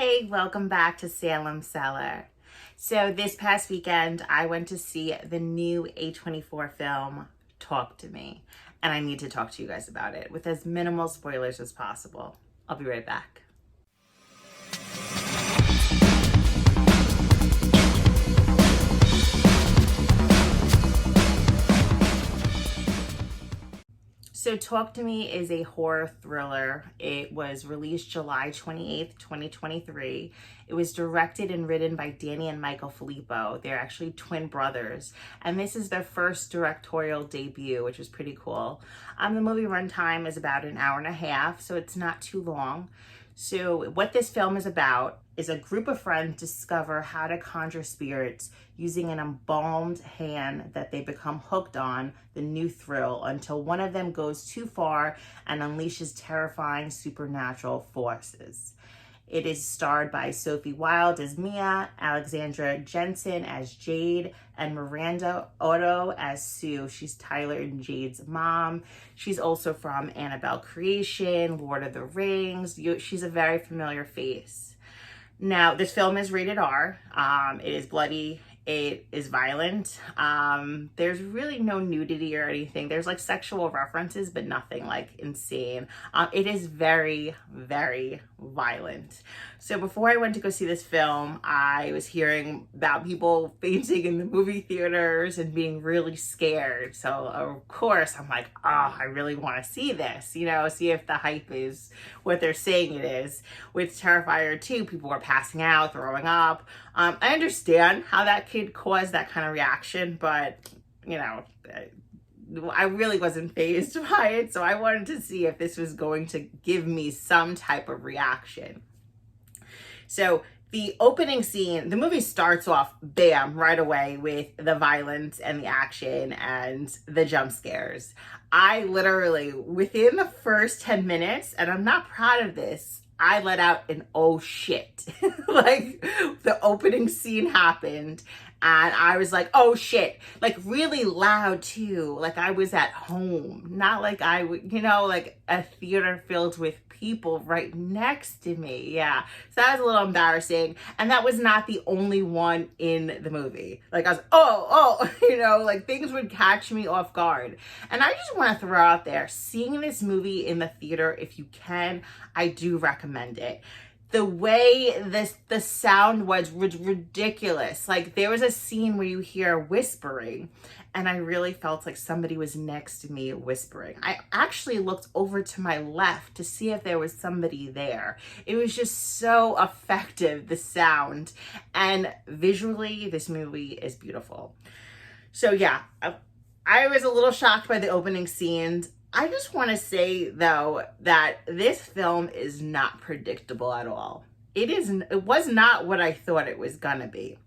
Hey, welcome back to Salem, Cellar. So this past weekend, I went to see the new A24 film, Talk to Me. And I need to talk to you guys about it with as minimal spoilers as possible. I'll be right back. So Talk to Me is a horror thriller. It was released July 28th, 2023. It was directed and written by Danny and Michael Filippo. They're actually twin brothers. And this is their first directorial debut, which is pretty cool. The movie runtime is about an hour and a half, so it's not too long. So what this film is about is a group of friends discover how to conjure spirits using an embalmed hand that they become hooked on, the new thrill, until one of them goes too far and unleashes terrifying supernatural forces. It is starred by Sophie Wilde as Mia, Alexandra Jensen as Jade, and Miranda Otto as Sue. She's Tyler and Jade's mom. She's also from Annabelle Creation, Lord of the Rings. She's a very familiar face. Now, this film is rated R. It is bloody. It is violent. There's really no nudity or anything. There's like sexual references, but nothing like insane. It is very, very violent. So before I went to go see this film, I was hearing about people fainting in the movie theaters and being really scared. So of course I'm like, oh, I really want to see this, see if the hype is what they're saying it is. With Terrifier 2, people were passing out, throwing up. I understand how that could cause that kind of reaction, but I really wasn't fazed by it, so I wanted to see if this was going to give me some type of reaction. So the opening scene, the movie starts off, bam, right away with the violence and the action and the jump scares. I literally, within the first 10 minutes, and I'm not proud of this, I let out an oh shit. Like the opening scene happened and I was like, oh shit, like really loud too. Like I was at home, not like I would, like a theater filled with people right next to me. Yeah. So that was a little embarrassing. And that was not the only one in the movie. Like I was, oh, like things would catch me off guard. And I just want to throw out there, seeing this movie in the theater, if you can, I do recommend it. The way the sound was ridiculous. Like there was a scene where you hear whispering and I really felt like somebody was next to me whispering. I actually looked over to my left to see if there was somebody there. It was just so effective, the sound. And visually, this movie is beautiful. So yeah, I was a little shocked by the opening scenes. I just want to say, though, that this film is not predictable at all. It was not what I thought it was going to be.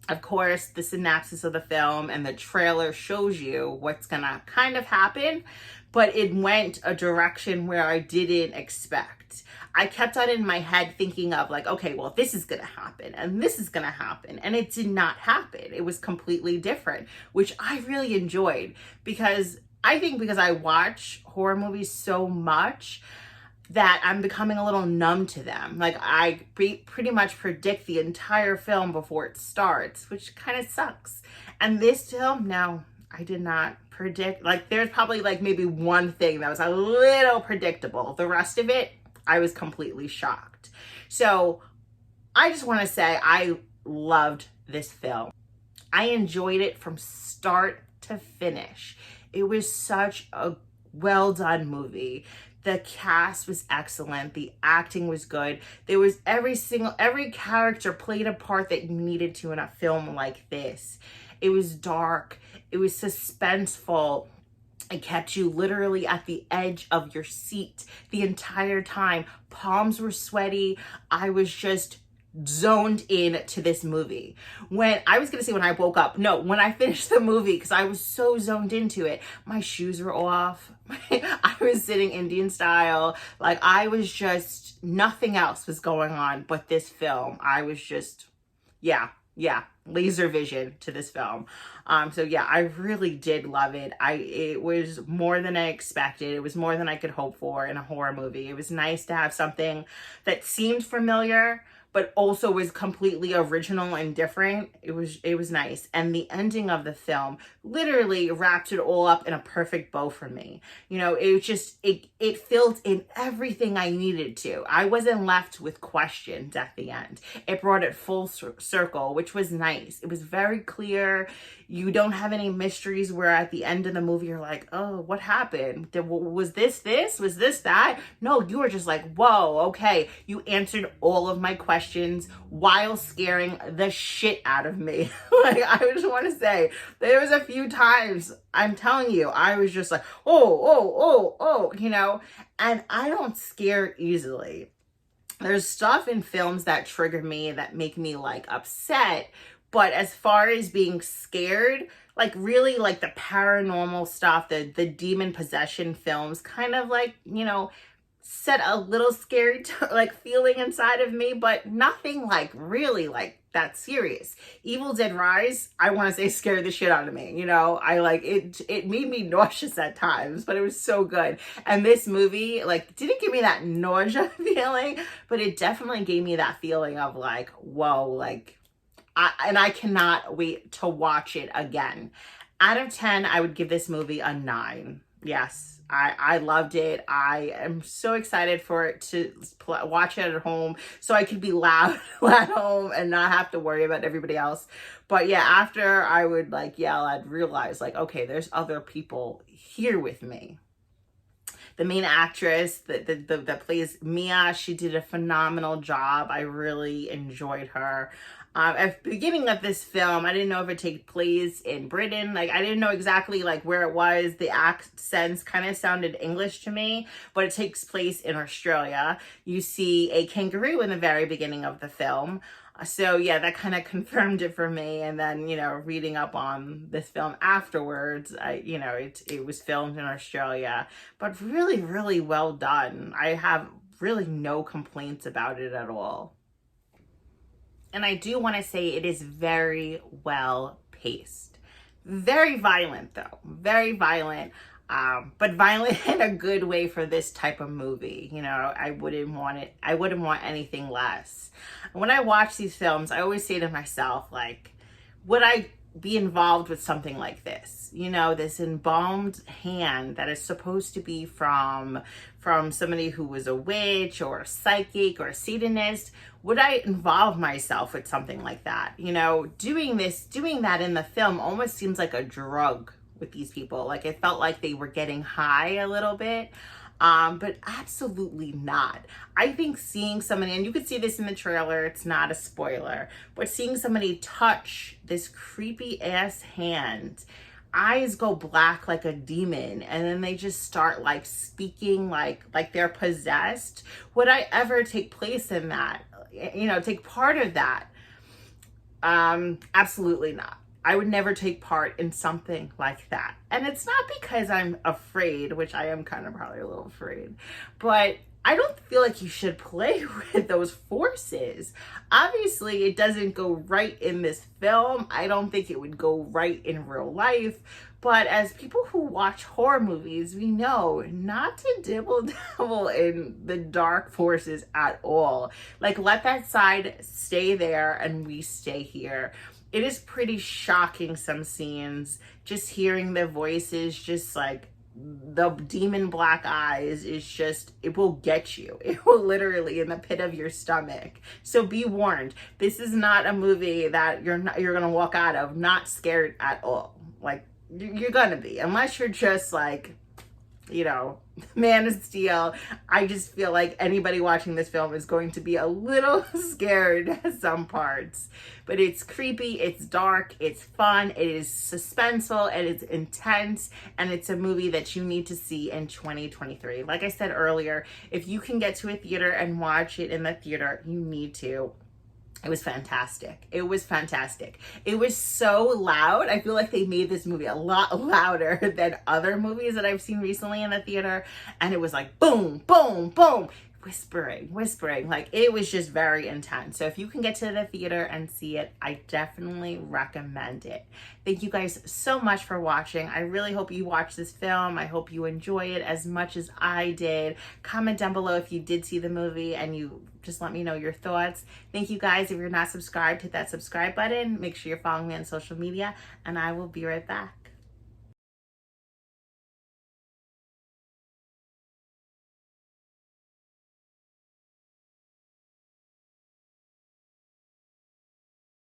Of course, the synopsis of the film and the trailer shows you what's going to kind of happen, but it went a direction where I didn't expect. I kept on in my head thinking of like, okay, well, this is going to happen and this is going to happen. And it did not happen. It was completely different, which I really enjoyed because I watch horror movies so much that I'm becoming a little numb to them. Like I pretty much predict the entire film before it starts, which kind of sucks. And this film, no, I did not predict. Like there's probably like maybe one thing that was a little predictable. The rest of it, I was completely shocked. So I just want to say I loved this film. I enjoyed it from start to finish. It was such a well done movie. The cast was excellent. The acting was good. There was every character played a part that you needed to in a film like this. It was dark. It was suspenseful. It kept you literally at the edge of your seat the entire time. Palms were sweaty. I was just zoned in to this movie. When I woke up, no, when I finished the movie, because I was so zoned into it, my shoes were off. I was sitting Indian style. Like I was just, nothing else was going on but this film. I was just, yeah, laser vision to this film. So yeah, I really did love it. It was more than I expected. It was more than I could hope for in a horror movie. It was nice to have something that seemed familiar, but also was completely original and different. It was nice. And the ending of the film literally wrapped it all up in a perfect bow for me. You know, it filled in everything I needed to. I wasn't left with questions at the end. It brought it full circle, which was nice. It was very clear. You don't have any mysteries where at the end of the movie you're like, oh, what happened? Was this? Was this that? No, you were just like, whoa, okay. You answered all of my questions while scaring the shit out of me. Like, I just want to say, there was a few times, I'm telling you, I was just like, oh, you know, and I don't scare easily. There's stuff in films that trigger me, that make me like upset. But as far as being scared, like really like the paranormal stuff, the demon possession films kind of like, you know, set a little scary like feeling inside of me, but nothing like really like that serious. Evil Dead Rise, I want to say, scared the shit out of me. You know, I like it made me nauseous at times, but it was so good. And this movie like didn't give me that nausea feeling, but it definitely gave me that feeling of like, whoa, like I cannot wait to watch it again. Out of 10, I would give this movie a 9. Yes, I loved it. I am so excited for it to watch it at home so I could be loud at home and not have to worry about everybody else. But yeah, after I would like yell, I'd realize like, okay, there's other people here with me. The main actress that plays Mia, she did a phenomenal job. I really enjoyed her. At the beginning of this film, I didn't know if it takes place in Britain. Like, I didn't know exactly like where it was. The accents kind of sounded English to me, but it takes place in Australia. You see a kangaroo in the very beginning of the film. So yeah, that kind of confirmed it for me. And then, you know, reading up on this film afterwards, you know, it was filmed in Australia, but really, really well done. I have really no complaints about it at all. And I do want to say it is very well paced. Very violent though, very violent. But violent in a good way for this type of movie. You know, I wouldn't want anything less. When I watch these films, I always say to myself, like, would I be involved with something like this? You know, this embalmed hand that is supposed to be from somebody who was a witch or a psychic or a Satanist. Would I involve myself with something like that? You know, doing that in the film almost seems like a drug with these people. Like, it felt like they were getting high a little bit. But absolutely not. I think seeing somebody, and you could see this in the trailer, it's not a spoiler, but seeing somebody touch this creepy ass hand, eyes go black like a demon, and then they just start like speaking like they're possessed. Would I ever take place in that? You know, take part of that? Absolutely not. I would never take part in something like that. And it's not because I'm afraid, which I am kind of probably a little afraid, but I don't feel like you should play with those forces. Obviously, it doesn't go right in this film. I don't think it would go right in real life. But as people who watch horror movies, we know not to dabble in the dark forces at all. Like, let that side stay there and we stay here. It is pretty shocking, some scenes. Just hearing their voices, just like the demon black eyes is just, it will get you. It will literally in the pit of your stomach. So be warned. This is not a movie that you're gonna walk out of not scared at all. Like, you're gonna be, unless you're just like, you know, Man of Steel. I just feel like anybody watching this film is going to be a little scared at some parts. But it's creepy, it's dark, it's fun, it is suspenseful, and it's intense, and it's a movie that you need to see in 2023. Like I said earlier, if you can get to a theater and watch it in the theater, you need to. It was fantastic. It was fantastic. It was so loud. I feel like they made this movie a lot louder than other movies that I've seen recently in the theater. And it was like boom, boom, boom. whispering. Like, it was just very intense. So if you can get to the theater and see it, I definitely recommend it. Thank you guys so much for watching. I really hope you watch this film. I hope you enjoy it as much as I did. Comment down below if you did see the movie, and you just let me know your thoughts. Thank you guys. If you're not subscribed, hit that subscribe button. Make sure you're following me on social media, and I will be right back.